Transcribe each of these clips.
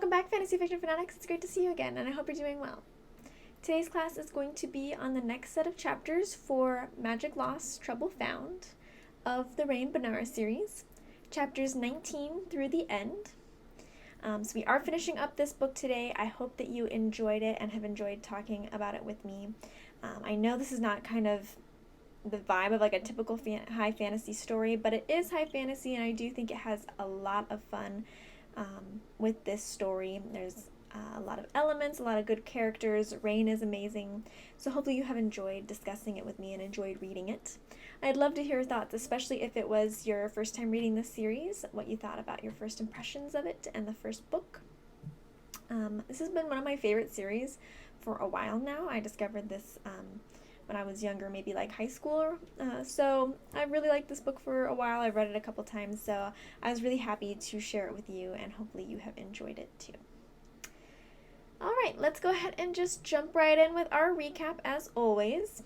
welcome back, Fantasy Fiction Fanatics. It's great to see you again, and I hope you're doing well. Today's class is going to be on the next set of chapters for Magic Lost, Trouble Found of the Raine Benares series, chapters 19 through the end. So we are finishing up this book today. I hope that you enjoyed it and have enjoyed talking about it with me. I know this is not kind of the vibe of like a typical high fantasy story, but it is high fantasy, and I do think it has a lot of fun with this story. There's a lot of elements, a lot of good characters. Raine is amazing, so hopefully you have enjoyed discussing it with me and enjoyed reading it. I'd love to hear your thoughts, especially if it was your first time reading this series, what you thought about your first impressions of it and the first book. This has been one of my favorite series for a while now. I discovered this when I was younger, maybe like high school. So I really liked this book for a while. I've read it a couple times, so I was really happy to share it with you, and hopefully you have enjoyed it too. Alright, let's go ahead and just jump right in with our recap as always.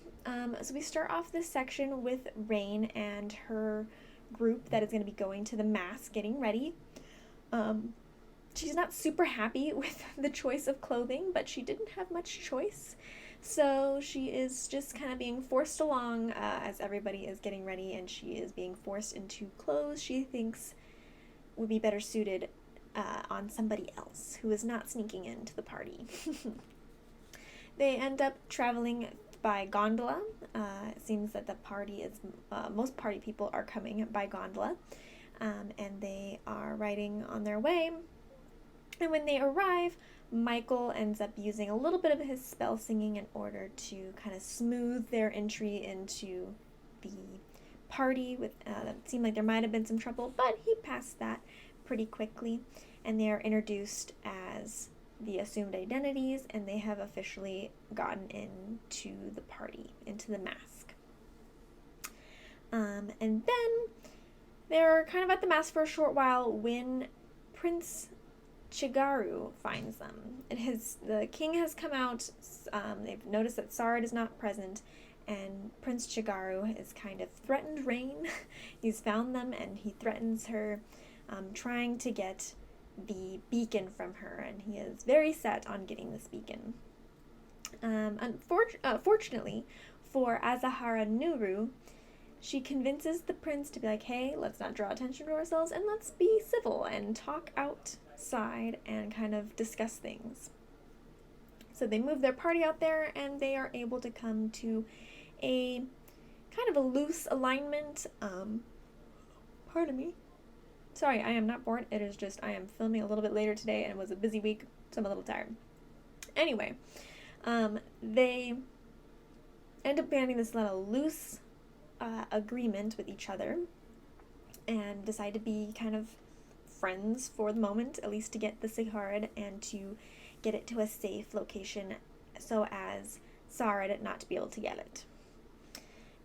So we start off this section with Raine and her group that is going to be going to the mass, getting ready. She's not super happy with the choice of clothing, but she didn't have much choice. So she is just kind of being forced along as everybody is getting ready, and she is being forced into clothes she thinks would be better suited on somebody else who is not sneaking into the party. They end up traveling by gondola. It seems that the party is, most party people are coming by gondola, and they are riding on their way. And when they arrive, Michael ends up using a little bit of his spell singing in order to kind of smooth their entry into the party. It seemed like there might have been some trouble, but he passed that pretty quickly, and they are introduced as the assumed identities, and they have officially gotten into the party, into the mask. And then they're kind of at the mask for a short while when Prince Shearin finds them. The king has come out. They've noticed that Saghred is not present, and Prince Shearin has kind of threatened Raine. He's found them, and he threatens her, trying to get the beacon from her, and he is very set on getting this beacon. Fortunately for Azahara Nuru, she convinces the prince to be like, hey, let's not draw attention to ourselves, and let's be civil and talk outside and kind of discuss things. So they move their party out there, and they are able to come to a kind of a loose alignment. Pardon me. Sorry, I am not bored. It is just I am filming a little bit later today, and it was a busy week, so I'm a little tired. Anyway, they end up having this little loose agreement with each other and decide to be kind of friends for the moment, at least to get the Saghred and to get it to a safe location so as Saghred not to be able to get it.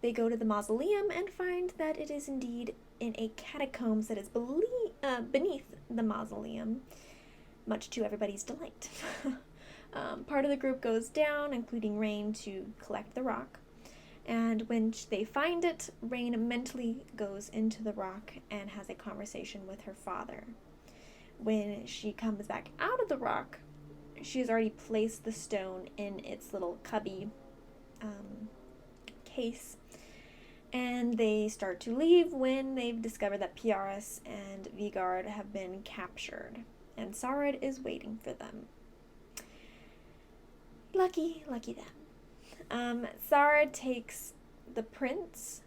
They go to the mausoleum and find that it is indeed in a catacombs that is beneath the mausoleum, much to everybody's delight. Part of the group goes down, including Raine, to collect the rock. And when they find it, Raine mentally goes into the rock and has a conversation with her father. When she comes back out of the rock, she has already placed the stone in its little cubby case. And they start to leave when they've discovered that Piaris and Vigard have been captured. And Saghred is waiting for them. Lucky them. Saghred takes the prince,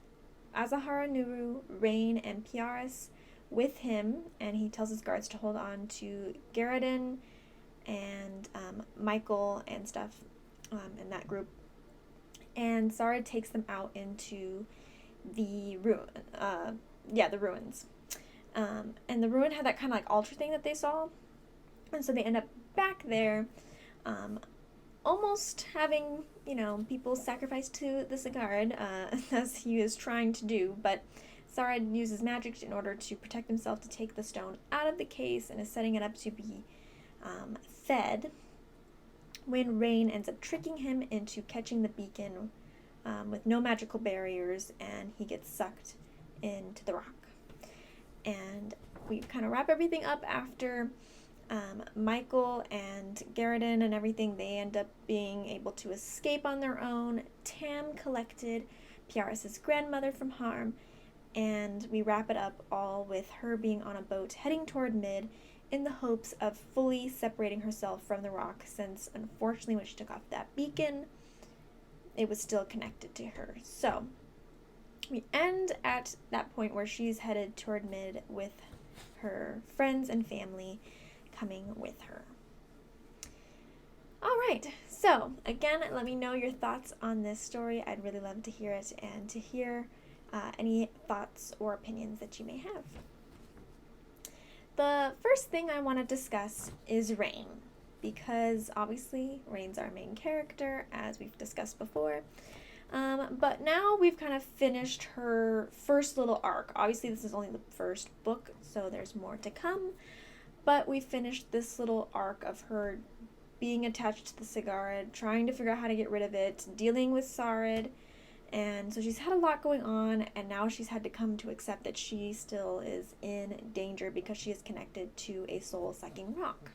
Azahara Nuru, Raine, and Piaris with him, and he tells his guards to hold on to Garradin and Michael and stuff in that group. And Saghred takes them out into the ruins. And the ruin had that kind of like altar thing that they saw, and so they end up back there, almost having, people sacrificed to the Saghred, as he is trying to do, but Saghred uses magic in order to protect himself to take the stone out of the case and is setting it up to be fed, when Raine ends up tricking him into catching the beacon with no magical barriers, and he gets sucked into the rock. And we kind of wrap everything up after Michael and Garrison and everything, they end up being able to escape on their own. Tam collected Piaris's grandmother from harm, and we wrap it up all with her being on a boat heading toward Mid in the hopes of fully separating herself from the rock, since unfortunately when she took off that beacon, it was still connected to her. So we end at that point where she's headed toward Mid with her friends and family coming with her. All right, so again, let me know your thoughts on this story. I'd really love to hear it, and to hear any thoughts or opinions that you may have. The first thing I want to discuss is Raine, because obviously Raine's our main character, as we've discussed before. But now we've kind of finished her first little arc. Obviously, this is only the first book, so there's more to come. But we finished this little arc of her being attached to the Saghred, trying to figure out how to get rid of it, dealing with Saghred. And so she's had a lot going on, and now she's had to come to accept that she still is in danger because she is connected to a soul-sucking rock.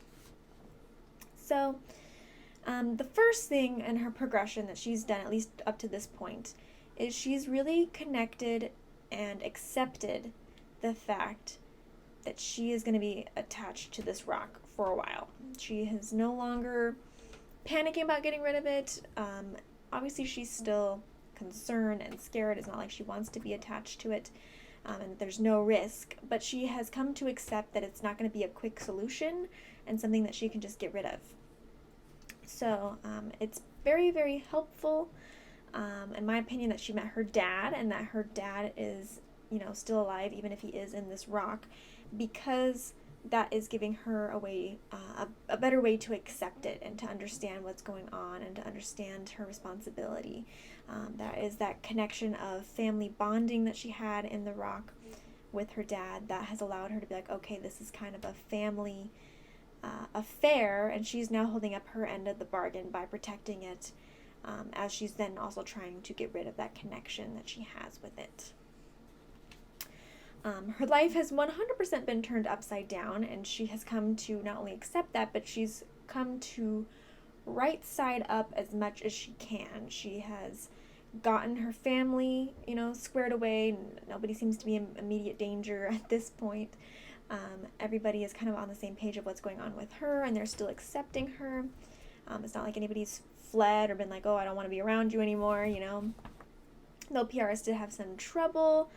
So the first thing in her progression that she's done, at least up to this point, is she's really connected and accepted the fact that she is going to be attached to this rock for a while. She is no longer panicking about getting rid of it. Obviously, she's still concerned and scared. It's not like she wants to be attached to it, and there's no risk. But she has come to accept that it's not going to be a quick solution and something that she can just get rid of. So it's very, very helpful, in my opinion, that she met her dad, and that her dad is, still alive, even if he is in this rock, because that is giving her a way, a better way to accept it and to understand what's going on and to understand her responsibility. That is that connection of family bonding that she had in the rock with her dad that has allowed her to be like, okay, this is kind of a family affair, and she's now holding up her end of the bargain by protecting it, as she's then also trying to get rid of that connection that she has with it. Her life has 100% been turned upside down, and she has come to not only accept that, but she's come to right side up as much as she can. She has gotten her family, squared away. Nobody seems to be in immediate danger at this point. Everybody is kind of on the same page of what's going on with her, and they're still accepting her. It's not like anybody's fled or been like, oh, I don't want to be around you anymore, Though Piaris did have some trouble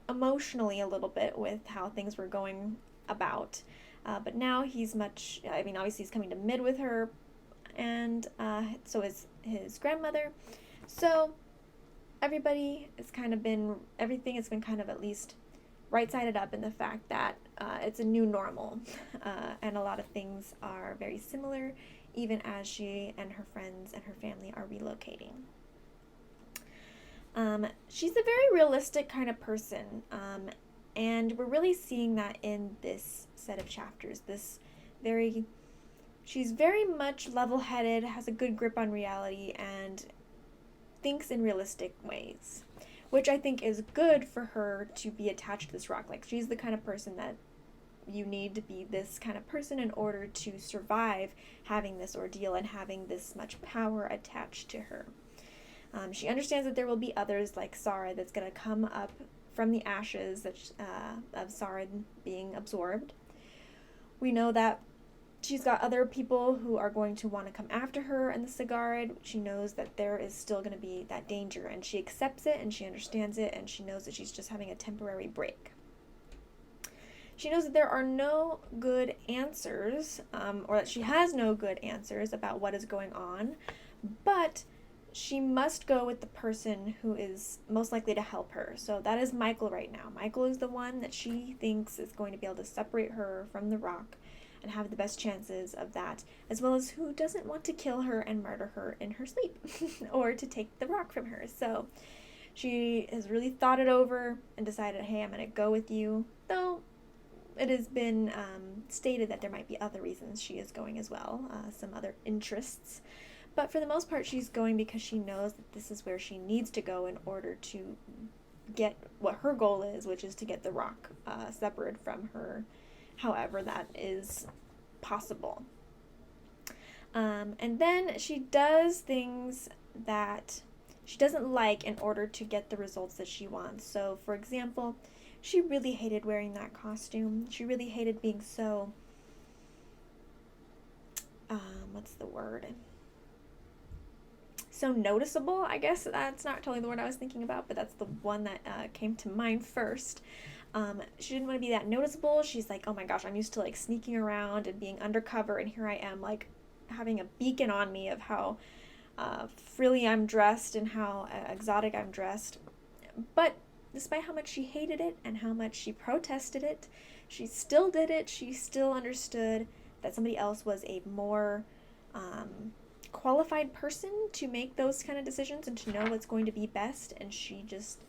emotionally a little bit with how things were going about. But now he's obviously he's coming to Mid with her, and so is his grandmother. So everything has been kind of at least right-sided up in the fact that it's a new normal, and a lot of things are very similar, even as she and her friends and her family are relocating. She's a very realistic kind of person, and we're really seeing that in this set of chapters. She's very much level-headed, has a good grip on reality, and thinks in realistic ways, which I think is good for her to be attached to this rock. Like, she's the kind of person that you need to be this kind of person in order to survive having this ordeal and having this much power attached to her. She understands that there will be others like Saghred that's going to come up from the ashes of Saghred being absorbed. We know that she's got other people who are going to want to come after her in the Saghred. She knows that there is still going to be that danger, and she accepts it, and she understands it, and she knows that she's just having a temporary break. She knows that there are no good answers, or that she has no good answers about what is going on, but she must go with the person who is most likely to help her. So that is Michael right now. Michael is the one that she thinks is going to be able to separate her from the rock and have the best chances of that, as well as who doesn't want to kill her and murder her in her sleep or to take the rock from her. So she has really thought it over and decided, hey, I'm going to go with you, though it has been stated that there might be other reasons she is going as well, some other interests. But for the most part, she's going because she knows that this is where she needs to go in order to get what her goal is, which is to get the rock separated from her however that is possible. And then she does things that she doesn't like in order to get the results that she wants. So, for example, she really hated wearing that costume. She really hated being so, what's the word? So noticeable, I guess. That's not totally the word I was thinking about, but that's the one that came to mind first. She didn't want to be that noticeable. She's like, oh my gosh, I'm used to like sneaking around and being undercover, and here I am like having a beacon on me of how freely I'm dressed and how exotic I'm dressed. But despite how much she hated it and how much she protested it, she still did it. She still understood that somebody else was a more qualified person to make those kind of decisions and to know what's going to be best, and she just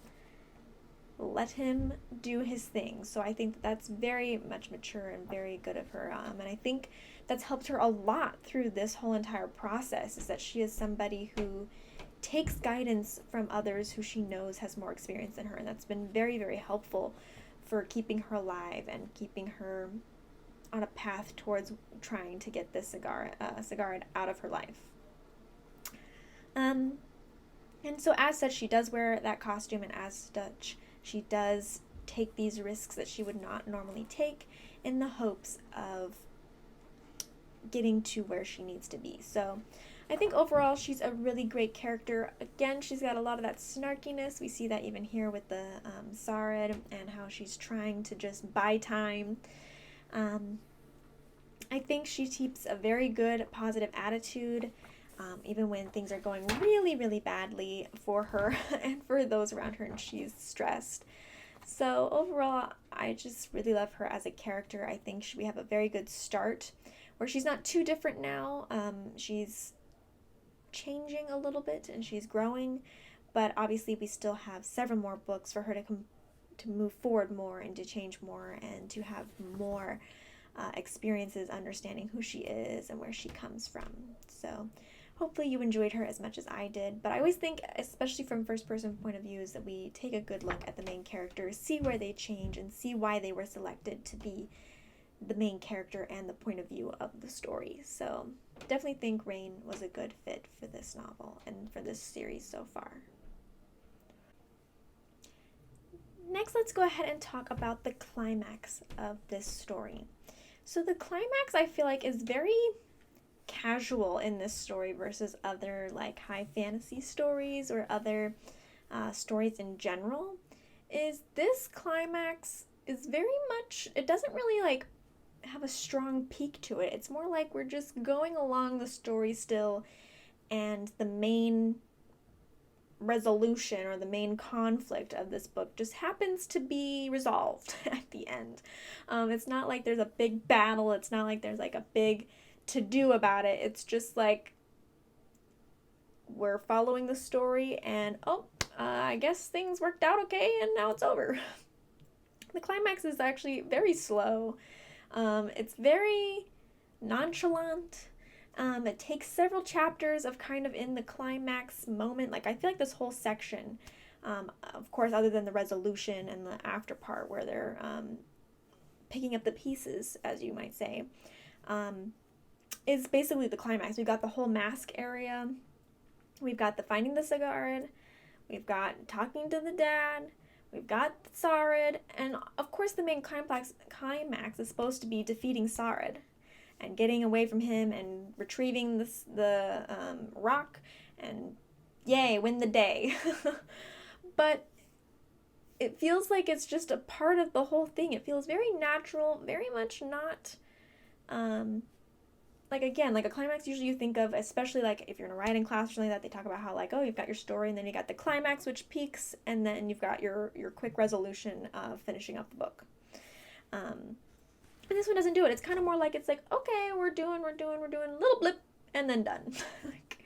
let him do his thing. So I think that's very much mature and very good of her, and I think that's helped her a lot through this whole entire process, is that she is somebody who takes guidance from others who she knows has more experience than her, and that's been very, very helpful for keeping her alive and keeping her on a path towards trying to get this Saghred out of her life. And so as such, she does wear that costume, and as such, she does take these risks that she would not normally take in the hopes of getting to where she needs to be. So I think overall she's a really great character. Again, she's got a lot of that snarkiness. We see that even here with the Saghred and how she's trying to just buy time. I think she keeps a very good positive attitude, even when things are going really, really badly for her and for those around her and she's stressed. So overall, I just really love her as a character. I think we have a very good start where she's not too different now. She's changing a little bit and she's growing, but obviously we still have several more books for her to move forward more and to change more and to have more experiences understanding who she is and where she comes from. So hopefully you enjoyed her as much as I did, but I always think, especially from first person point of view, is that we take a good look at the main characters, see where they change, and see why they were selected to be the main character and the point of view of the story. So definitely think Raine was a good fit for this novel and for this series so far. Next, let's go ahead and talk about the climax of this story. So the climax, I feel like, is very casual in this story versus other like high fantasy stories or other stories in general. Is this climax is very much, it doesn't really like have a strong peak to it. It's more like we're just going along the story still, and the main resolution or the main conflict of this book just happens to be resolved at the end. It's not like there's a big battle. It's not like there's like a big to do about it. It's just like we're following the story and I guess things worked out okay and now it's over. The climax is actually very slow. It's very nonchalant. It takes several chapters of kind of in the climax moment. Like I feel like this whole section, of course, other than the resolution and the after part where they're picking up the pieces, as you might say, is basically the climax. We've got the whole mask area. We've got the finding the Saghred. We've got talking to the dad. We've got Saghred. And of course the main climax is supposed to be defeating Saghred and getting away from him and retrieving the rock and yay, win the day. But it feels like it's just a part of the whole thing. It feels very natural, very much not like, again, like a climax usually you think of, especially like if you're in a writing class or something like that, they talk about how like, oh, you've got your story and then you got the climax which peaks and then you've got your quick resolution of finishing up the book. And this one doesn't do it. It's kind of more like, it's like, okay, we're doing little blip and then done. Like,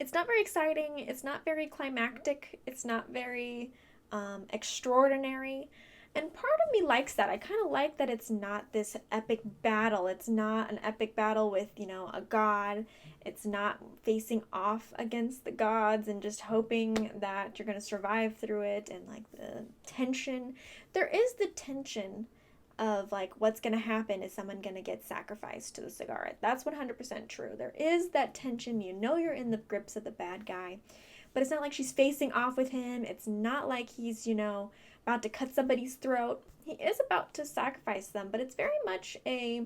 it's not very exciting. It's not very climactic. It's not very extraordinary. And part of me likes that. I kind of like that it's not this epic battle. It's not an epic battle with, a god. It's not facing off against the gods and just hoping that you're going to survive through it and like the tension. There is the tension of like what's going to happen. Is someone going to get sacrificed to the Saghred? That's 100% true. There is that tension. You know you're in the grips of the bad guy, but it's not like she's facing off with him. It's not like he's, about to cut somebody's throat. He is about to sacrifice them, but it's very much a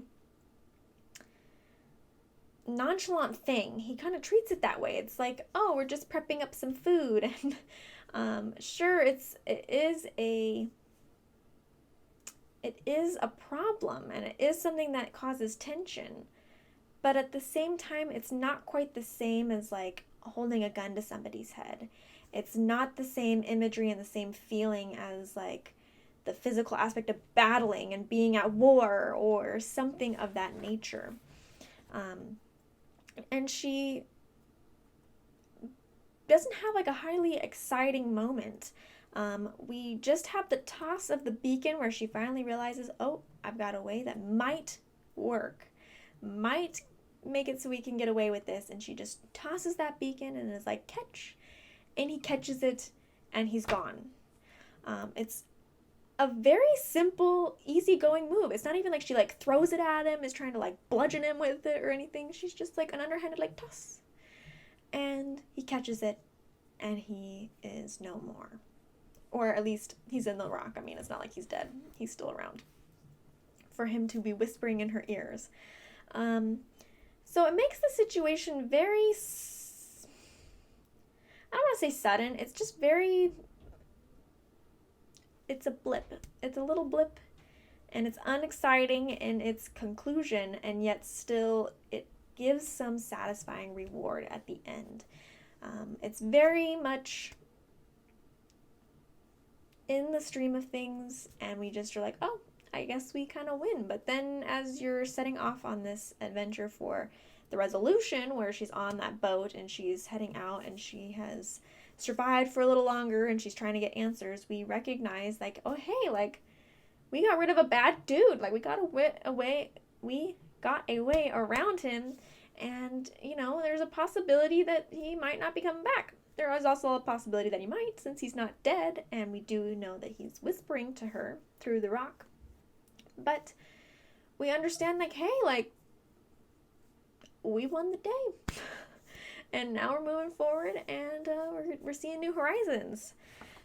nonchalant thing. He kind of treats it that way. It's like, oh, we're just prepping up some food, and sure, it is a problem, and it is something that causes tension, but at the same time, it's not quite the same as like holding a gun to somebody's head. It's not the same imagery and the same feeling as like the physical aspect of battling and being at war or something of that nature. And she doesn't have like a highly exciting moment. We just have the toss of the beacon where she finally realizes, oh, I've got a way that might work, might make it so we can get away with this. And she just tosses that beacon and is like, catch. And he catches it and he's gone. It's a very simple, easygoing move. It's not even like she like throws it at him, is trying to like bludgeon him with it or anything. She's just like an underhanded like toss. And he catches it and he is no more. Or at least he's in the rock. I mean, it's not like he's dead. He's still around for him to be whispering in her ears. So it makes the situation very, I don't want to say sudden. It's just very, it's a blip. It's a little blip, and it's unexciting in its conclusion, and yet still it gives some satisfying reward at the end. It's very much in the stream of things, and we just are like, oh, I guess we kind of win. But then as you're setting off on this adventure for the resolution, where she's on that boat and she's heading out and she has survived for a little longer and she's trying to get answers, we recognize like, oh, hey, like we got rid of a bad dude. Like we got a way around him, and there's a possibility that he might not be coming back. There is also a possibility that he might, since he's not dead, and we do know that he's whispering to her through the rock. But we understand, like, hey, like, we won the day. And now we're moving forward, and we're seeing new horizons.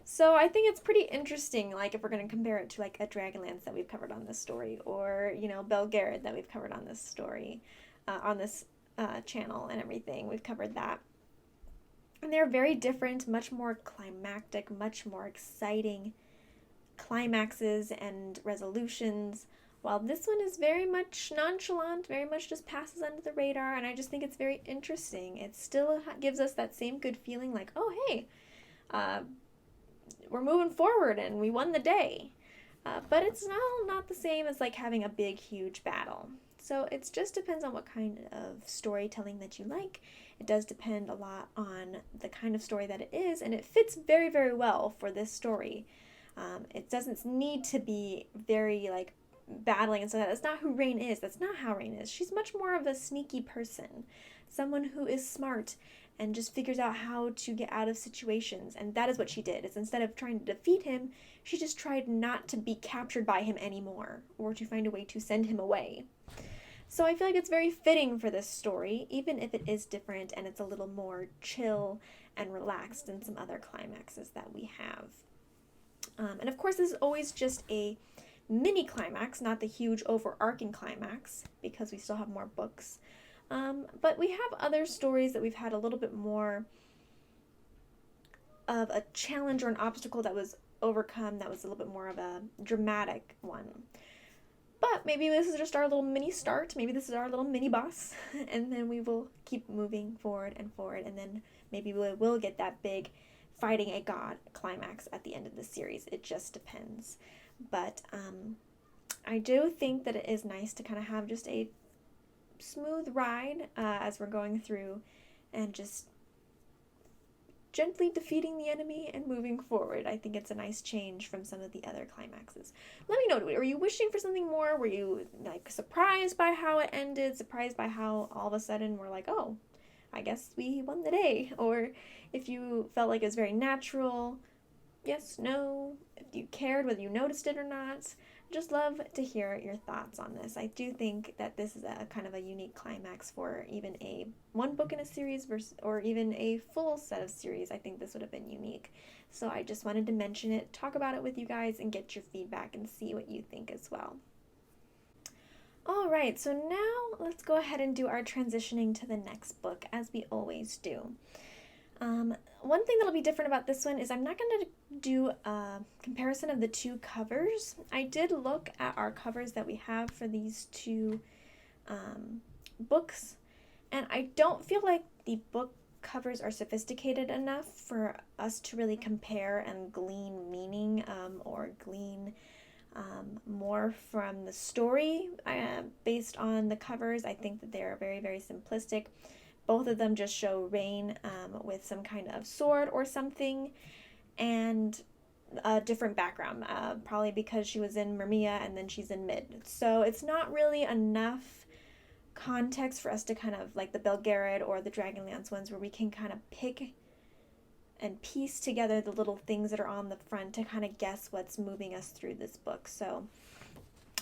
So I think it's pretty interesting, like, if we're going to compare it to, like, a Dragonlance that we've covered on this story, or, Belgariad that we've covered on this story, on this channel and everything. We've covered that. And they're very different, much more climactic, much more exciting climaxes and resolutions, while this one is very much nonchalant, very much just passes under the radar, and I just think it's very interesting. It still gives us that same good feeling like, oh, hey, we're moving forward and we won the day. But it's not the same as like having a big, huge battle. So it just depends on what kind of storytelling that you like. It does depend a lot on the kind of story that it is, and it fits very, very well for this story. It doesn't need to be very like battling and so that's not who Raine is. That's not how Raine is. She's much more of a sneaky person, someone who is smart and just figures out how to get out of situations, and that is what she did. Is instead of trying to defeat him, she just tried not to be captured by him anymore, or to find a way to send him away. So I feel like it's very fitting for this story, even if it is different and it's a little more chill and relaxed than some other climaxes that we have. And of course, this is always just a mini climax, not the huge overarching climax, because we still have more books. But we have other stories that we've had a little bit more of a challenge or an obstacle that was overcome, that was a little bit more of a dramatic one. But maybe this is just our little mini start. Maybe this is our little mini boss. And then we will keep moving forward. And then maybe we will get that big fighting a god climax at the end of the series. It just depends. But I do think that it is nice to kind of have just a smooth ride as we're going through and just gently defeating the enemy and moving forward. I think it's a nice change from some of the other climaxes. Let me know, were you wishing for something more? Were you like surprised by how it ended? Surprised by how all of a sudden we're like, oh, I guess we won the day? Or if you felt like it was very natural, yes, no, if you cared, whether you noticed it or not. just love to hear your thoughts on this. I do think that this is a kind of a unique climax for even a one book in a series versus, or even a full set of series. I think this would have been unique. So I just wanted to mention it, talk about it with you guys, and get your feedback and see what you think as well. All right, so now let's go ahead and do our transitioning to the next book, as we always do. One thing that'll be different about this one is I'm not going to do a comparison of the two covers. I did look at our covers that we have for these two books, and I don't feel like the book covers are sophisticated enough for us to really compare and glean meaning or glean more from the story based on the covers. I think that they're very, very simplistic. Both of them just show Raine with some kind of sword or something, and a different background, probably because she was in Mermia and then she's in Mid. So it's not really enough context for us to kind of, like the Belgariad or the Dragonlance ones, where we can kind of pick and piece together the little things that are on the front to kind of guess what's moving us through this book. So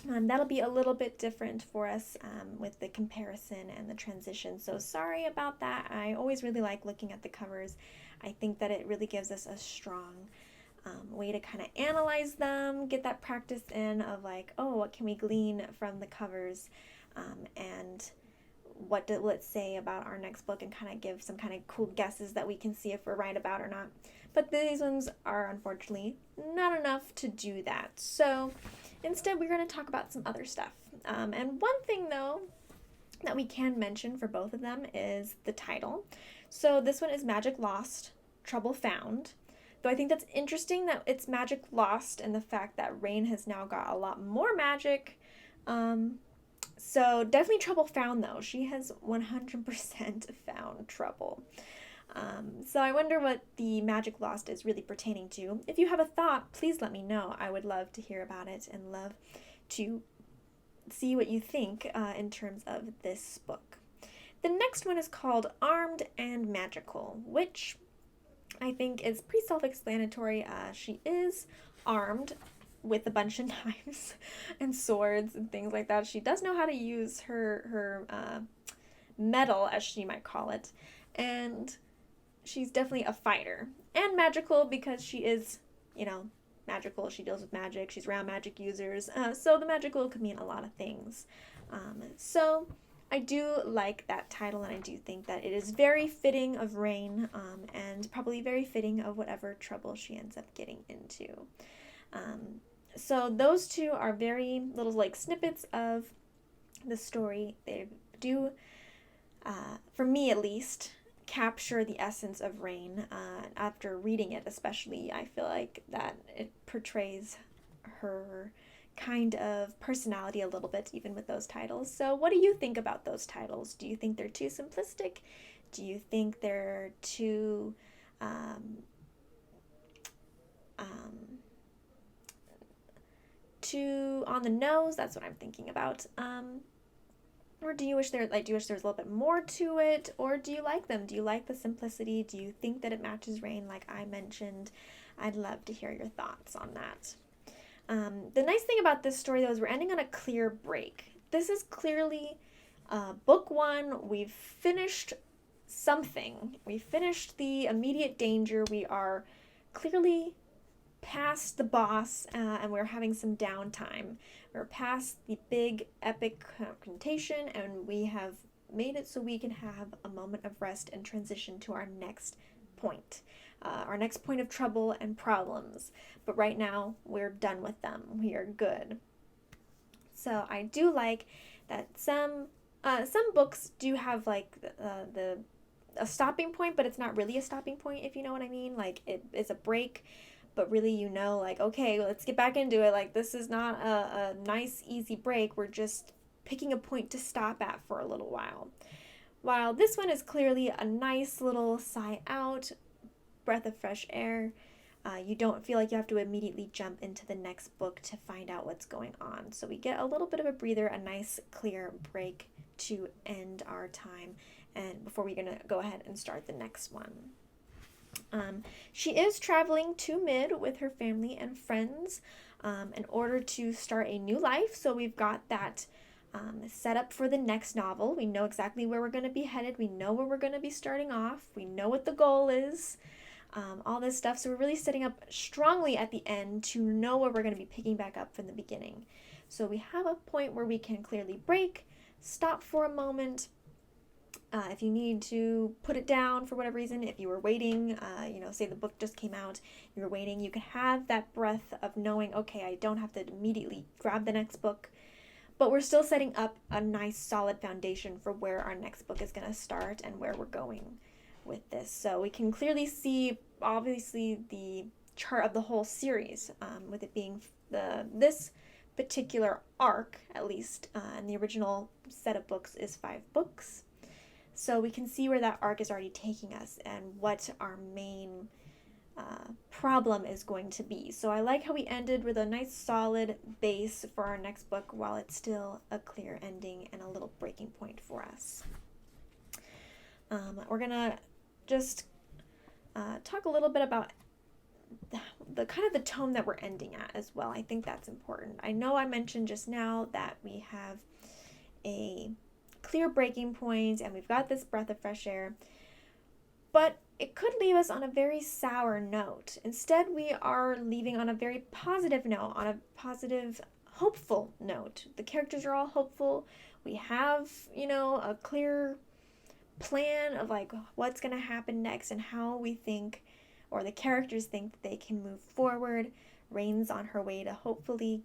that'll be a little bit different for us with the comparison and the transition. So sorry about that. I always really like looking at the covers. I think that it really gives us a strong way to kind of analyze them, get that practice in of like, oh, what can we glean from the covers, and what will it say about our next book, and kind of give some kind of cool guesses that we can see if we're right about or not. But these ones are unfortunately not enough to do that. So instead, we're going to talk about some other stuff. And one thing, though, that we can mention for both of them is the title. So this one is Magic Lost, Trouble Found. Though I think that's interesting that it's Magic Lost, and the fact that Raine has now got a lot more magic. So definitely Trouble Found, though. She has 100% found trouble. So I wonder what the Magic Lost is really pertaining to. If you have a thought, please let me know. I would love to hear about it and love to see what you think in terms of this book. The next one is called Armed and Magical, which I think is pretty self-explanatory. She is armed with a bunch of knives and swords and things like that. She does know how to use her metal, as she might call it, and she's definitely a fighter. And magical, because she is, magical. She deals with magic. She's around magic users. So the magical could mean a lot of things. So I do like that title, and I do think that it is very fitting of Raine, and probably very fitting of whatever trouble she ends up getting into. So those two are very little snippets of the story. They do, for me at least, capture the essence of Raine. After reading it especially, I feel like that it portrays her kind of personality a little bit, even with those titles. So what do you think about those titles? Do you think they're too simplistic? Do you think they're too too on the nose? That's what I'm thinking about. Or do you wish there was a little bit more to it? Or do you like them? Do you like the simplicity? Do you think that it matches Raine like I mentioned? I'd love to hear your thoughts on that. The nice thing about this story, though, is we're ending on a clear break. This is clearly book one. We've finished something. We finished the immediate danger. We are clearly past the boss, and we're having some downtime. We're past the big epic confrontation, and we have made it so we can have a moment of rest and transition to our next point. Our next point of trouble and problems. But right now, we're done with them. We are good. So I do like that some books do have a stopping point, but it's not really a stopping point, if you know what I mean. Like, it's a break, but really okay, let's get back into it. This is not a nice, easy break. We're just picking a point to stop at for a little while. While this one is clearly a nice little sigh out, breath of fresh air. You don't feel like you have to immediately jump into the next book to find out what's going on. So we get a little bit of a breather, a nice clear break to end our time, and before we're going to go ahead and start the next one. She is traveling to Mid with her family and friends. in order to start a new life. So we've got that set up for the next novel. We know exactly where we're going to be headed. We know where we're going to be starting off. We know what the goal is. All this stuff. So we're really setting up strongly at the end to know where we're going to be picking back up from the beginning. So we have a point where we can clearly break, stop for a moment. If you need to put it down for whatever reason, if you were waiting, say the book just came out, you were waiting, you can have that breath of knowing, okay, I don't have to immediately grab the next book, but we're still setting up a nice solid foundation for where our next book is going to start and where we're going with this. So we can clearly see, obviously, the chart of the whole series, with it being this particular arc, at least, and the original set of books is 5 books. So we can see where that arc is already taking us and what our main problem is going to be. So I like how we ended with a nice solid base for our next book while it's still a clear ending and a little breaking point for us. We're going to just talk a little bit about the kind of the tone that we're ending at as well. I think that's important. I know I mentioned just now that we have a clear breaking point and we've got this breath of fresh air, but it could leave us on a very sour note. Instead, we are leaving on a very positive note, on a positive, hopeful note. The characters are all hopeful. We have, a clear plan of like what's going to happen next and how we think, or the characters think, that they can move forward. Raine's on her way to hopefully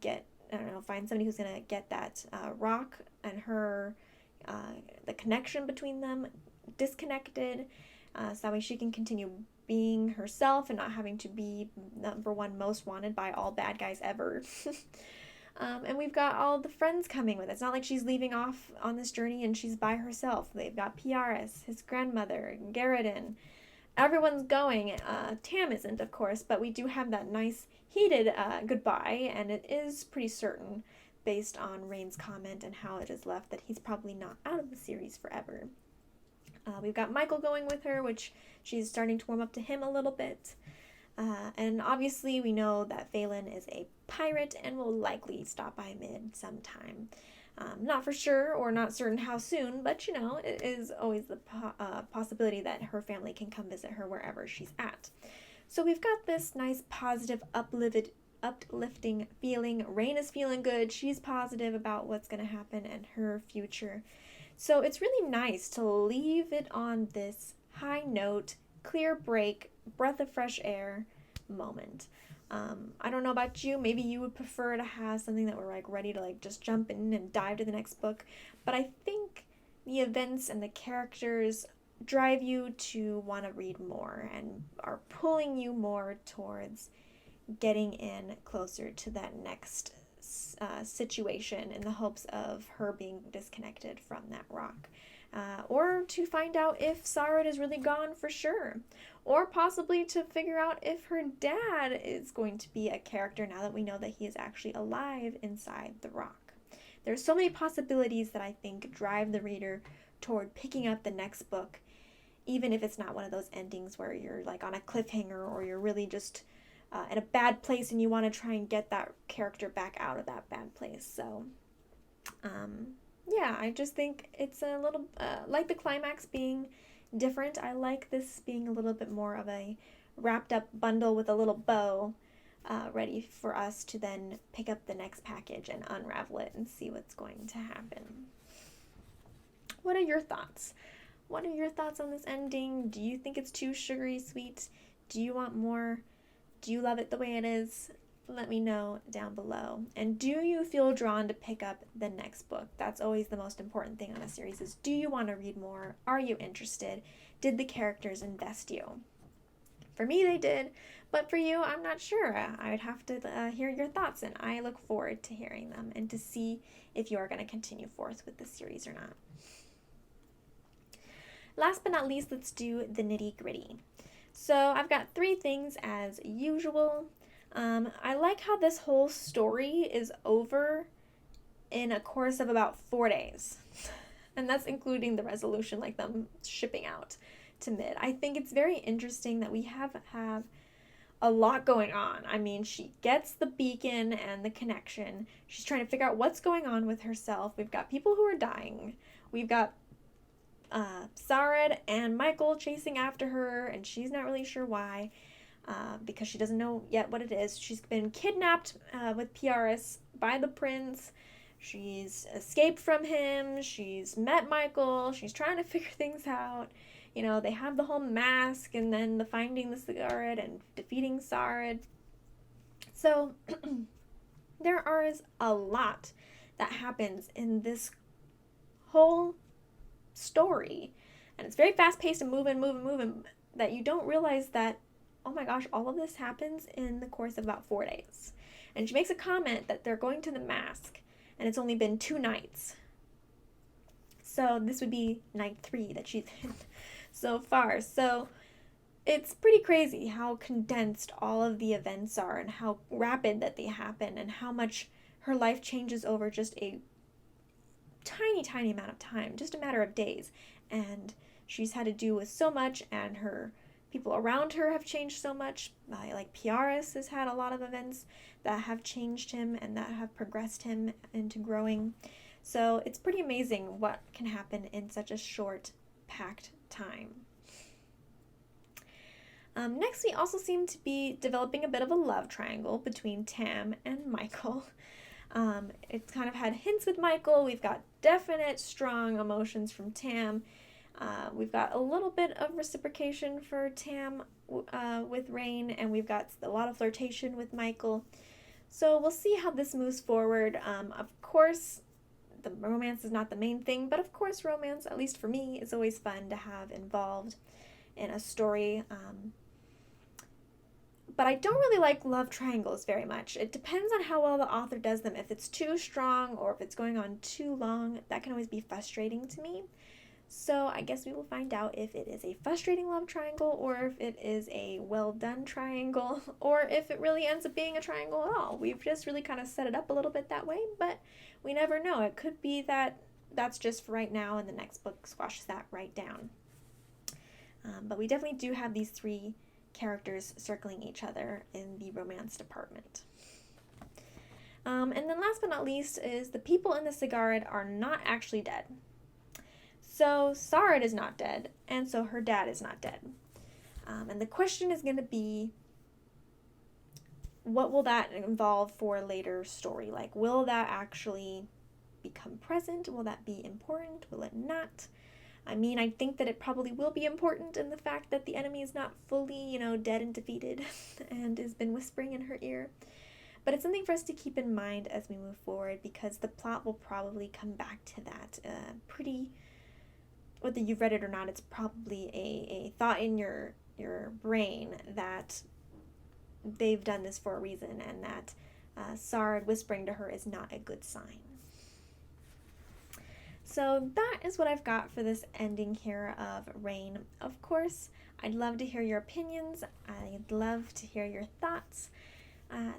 find somebody who's going to get that rock and her, the connection between them disconnected, so that way she can continue being herself and not having to be number one most wanted by all bad guys ever. And we've got all the friends coming with it. It's not like she's leaving off on this journey and she's by herself. They've got Piaris, his grandmother, Garrett. Everyone's going. Tam isn't, of course, but we do have that nice heated goodbye, and it is pretty certain, based on Raine's comment and how it is left, that he's probably not out of the series forever. We've got Michael going with her, which she's starting to warm up to him a little bit. And obviously we know that Phelan is a pirate and will likely stop by Mid sometime. Not for sure or not certain how soon, but it is always the possibility that her family can come visit her wherever she's at. So we've got this nice positive, uplifting feeling. Raine is feeling good. She's positive about what's going to happen and her future. So it's really nice to leave it on this high note, clear break, breath of fresh air moment. I don't know about you, maybe you would prefer to have something that we're ready to just jump in and dive to the next book, but I think the events and the characters drive you to want to read more and are pulling you more towards getting in closer to that next situation in the hopes of her being disconnected from that rock. Or to find out if Saghred is really gone for sure. Or possibly to figure out if her dad is going to be a character now that we know that he is actually alive inside the rock. There's so many possibilities that I think drive the reader toward picking up the next book, even if it's not one of those endings where you're on a cliffhanger or you're really just in a bad place and you want to try and get that character back out of that bad place. So, I just think it's a little, like the climax being different, I like this being a little bit more of a wrapped up bundle with a little bow, ready for us to then pick up the next package and unravel it and see what's going to happen. What are your thoughts? What are your thoughts on this ending? Do you think it's too sugary sweet? Do you want more? Do you love it the way it is? Let me know down below. And do you feel drawn to pick up the next book? That's always the most important thing on a series, is do you want to read more? Are you interested? Did the characters invest you? For me, they did, but for you, I'm not sure. I would have to hear your thoughts, and I look forward to hearing them and to see if you are going to continue forth with the series or not. Last but not least, let's do the nitty gritty. So I've got 3 things as usual. I like how this whole story is over in a course of about 4 days. And that's including the resolution, them shipping out to Mid. I think it's very interesting that we have a lot going on. I mean, she gets the beacon and the connection. She's trying to figure out what's going on with herself. We've got people who are dying. We've got Saghred and Michael chasing after her, and she's not really sure why, because she doesn't know yet what it is. She's been kidnapped with PRS by the prince. She's escaped from him. She's met Michael. She's trying to figure things out. You know, they have the whole mask, and then the finding the Saghred and defeating Saghred. So there is a lot that happens in this whole story, and it's very fast-paced and moving, that you don't realize that, oh my gosh, all of this happens in the course of about 4 days. And she makes a comment that they're going to the mask, and it's only been 2 nights. So this would be night 3 that she's in so far. So it's pretty crazy how condensed all of the events are, and how rapid that they happen, and how much her life changes over just a tiny amount of time, just a matter of days. And she's had to do with so much, and her people around her have changed so much. Like PRS has had a lot of events that have changed him and that have progressed him into growing. So it's pretty amazing what can happen in such a short, packed time. Next, we also seem to be developing a bit of a love triangle between Tam and Michael. It's kind of had hints with Michael. We've got definite, strong emotions from Tam. We've got a little bit of reciprocation for Tam with Raine, and we've got a lot of flirtation with Michael. So we'll see how this moves forward. Of course, the romance is not the main thing, but of course romance, at least for me, is always fun to have involved in a story. But I don't really like love triangles very much. It depends on how well the author does them. If it's too strong or if it's going on too long, that can always be frustrating to me. So I guess we will find out if it is a frustrating love triangle, or if it is a well done triangle, or if it really ends up being a triangle at all. We've just really kind of set it up a little bit that way, but we never know. It could be that that's just for right now, and the next book squashes that right down. But we definitely do have these 3 characters circling each other in the romance department. And then last but not least is the people in the Saghred are not actually dead. So Saghred is not dead, and so her dad is not dead. And the question is going to be, what will that involve for a later story? Like, will that actually become present? Will that be important? Will it not? I mean, I think that it probably will be important in the fact that the enemy is not fully, dead and defeated and has been whispering in her ear. But it's something for us to keep in mind as we move forward, because the plot will probably come back to that whether you've read it or not, it's probably a thought in your brain that they've done this for a reason, and that Saghred whispering to her is not a good sign. So that is what I've got for this ending here of Raine. Of course, I'd love to hear your opinions. I'd love to hear your thoughts.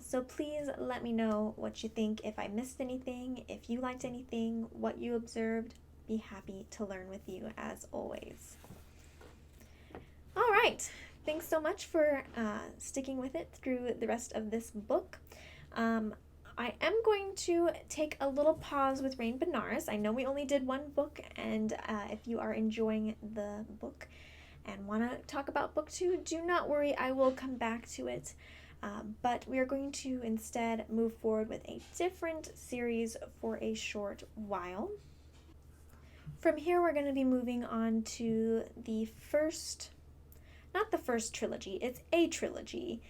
So please let me know what you think, if I missed anything, if you liked anything, what you observed. Be happy to learn with you as always. All right. Thanks so much for sticking with it through the rest of this book. I am going to take a little pause with Raine Benares. I know we only did 1 book, and if you are enjoying the book and want to talk about book 2, do not worry, I will come back to it. But we are going to instead move forward with a different series for a short while. From here, we're going to be moving on to the first, not the first trilogy, it's a trilogy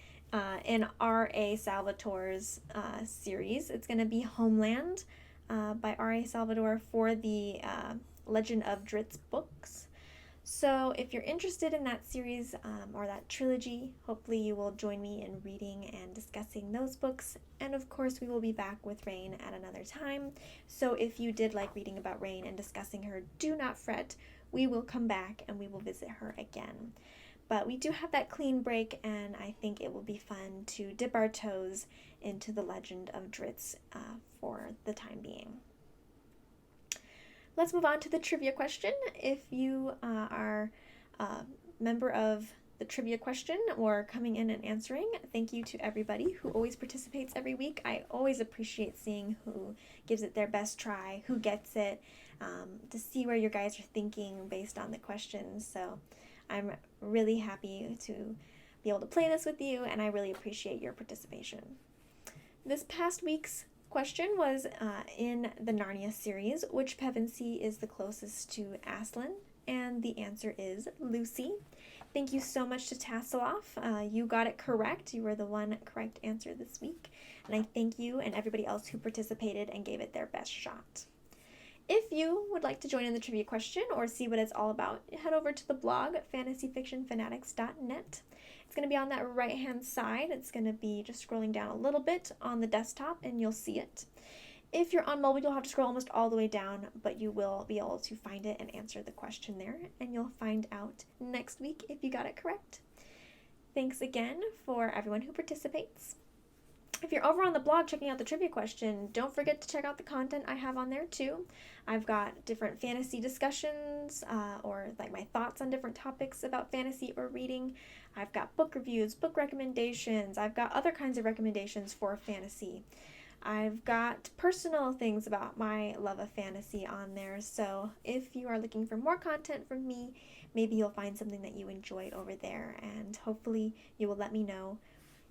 in R.A. Salvatore's series. It's going to be Homeland by R.A. Salvatore for the Legend of Drizzt books. So if you're interested in that series or that trilogy, hopefully you will join me in reading and discussing those books. And of course, we will be back with Raine at another time. So if you did like reading about Raine and discussing her, do not fret. We will come back and we will visit her again. But we do have that clean break, and I think it will be fun to dip our toes into the Legend of Drizzt for the time being. Let's move on to the trivia question. If you are a member of the trivia question or coming in and answering. Thank you to everybody who always participates every week. I always appreciate seeing who gives it their best try, who gets it, to see where your guys are thinking based on the questions. So I'm really happy to be able to play this with you, and I really appreciate your participation. This past week's question was in the Narnia series, which Pevensey is the closest to Aslan? And the answer is Lucy. Thank you so much to Tasseloff. You got it correct. You were the one correct answer this week. And I thank you and everybody else who participated and gave it their best shot. If you would like to join in the trivia question or see what it's all about, head over to the blog at fantasyfictionfanatics.net. It's going to be on that right-hand side. It's going to be just scrolling down a little bit on the desktop, and you'll see it. If you're on mobile, you'll have to scroll almost all the way down, but you will be able to find it and answer the question there, and you'll find out next week if you got it correct. Thanks again for everyone who participates. If you're over on the blog checking out the trivia question, don't forget to check out the content I have on there too. I've got different fantasy discussions or like my thoughts on different topics about fantasy or reading. I've got book reviews, book recommendations. I've got other kinds of recommendations for fantasy. I've got personal things about my love of fantasy on there. So if you are looking for more content from me, maybe you'll find something that you enjoyed over there, and hopefully you will let me know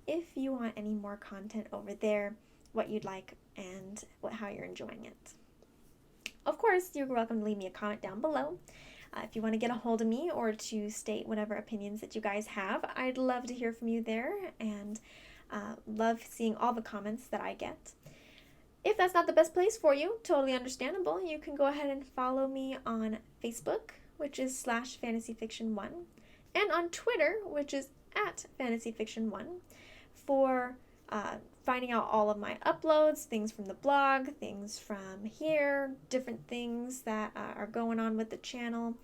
if you want any more content over there, what you'd like, and how you're enjoying it. Of course, you're welcome to leave me a comment down below. If you want to get a hold of me or to state whatever opinions that you guys have, I'd love to hear from you there, and love seeing all the comments that I get. If that's not the best place for you, totally understandable. You can go ahead and follow me on Facebook, which is /fantasyfiction1, and on Twitter, which is @fantasyfiction1. for finding out all of my uploads, things from the blog, things from here, different things that are going on with the channel.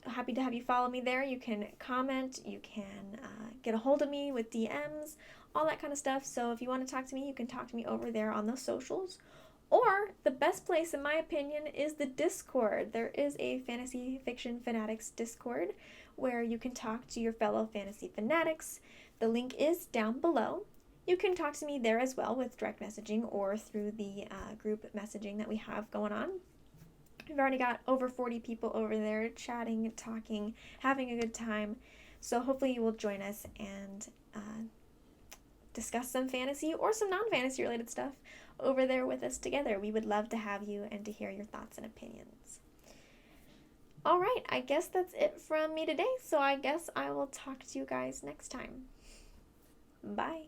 Happy to have you follow me there. You can comment, you can get a hold of me with DMs, all that kind of stuff. So if you want to talk to me, you can talk to me over there on those socials. Or the best place, in my opinion, is the Discord. There is a Fantasy Fiction Fanatics Discord where you can talk to your fellow fantasy fanatics. The link is down below. You can talk to me there as well with direct messaging or through the group messaging that we have going on. We've already got over 40 people over there chatting, talking, having a good time. So hopefully you will join us and discuss some fantasy or some non-fantasy related stuff over there with us together. We would love to have you and to hear your thoughts and opinions. All right, I guess that's it from me today. So I guess I will talk to you guys next time. Bye.